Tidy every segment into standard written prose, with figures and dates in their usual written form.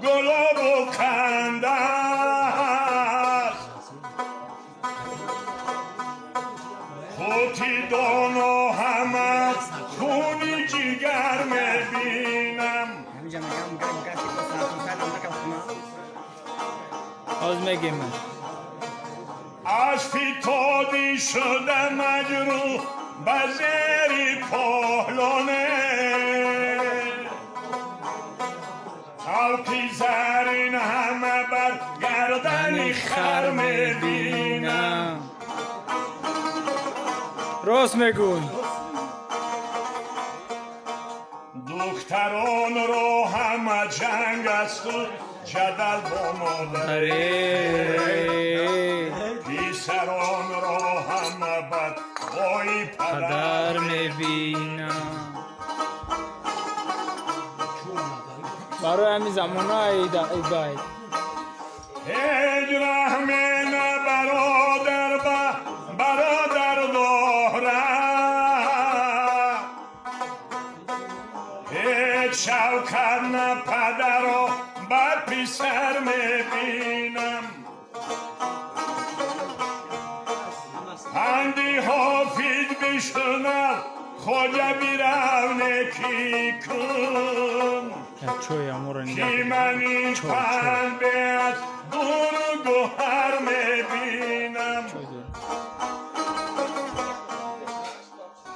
گلاب و خنده است خوتی دانا همه خونی جگر میبینم آز میگیم من از فتادی شده مجروح به زیر پهلانه خلقی زرین همه بر گردن خر میبینم راست میگوی دختران را همه جنگ است و جدل با مادر پسران را همه بر پای پدر پدر میبینم برای همین زمان های باید هیچ رحم نه برادر به برادر دارد هیچ شوکت نه پدر را بر پسر میبینم پندی حافظ بشنو خواجه بیرو نکی کن چوی امور که من این پنبه از دور و گوهر میبینم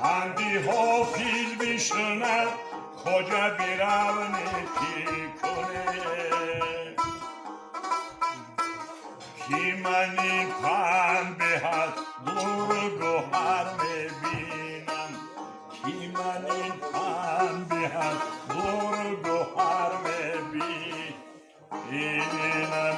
پندی حافظ بشنو خواجه بیرو نکی کنه که من این پنبه از دور و گوهر میبینم که من این پنبه از دور و گوهر میبینم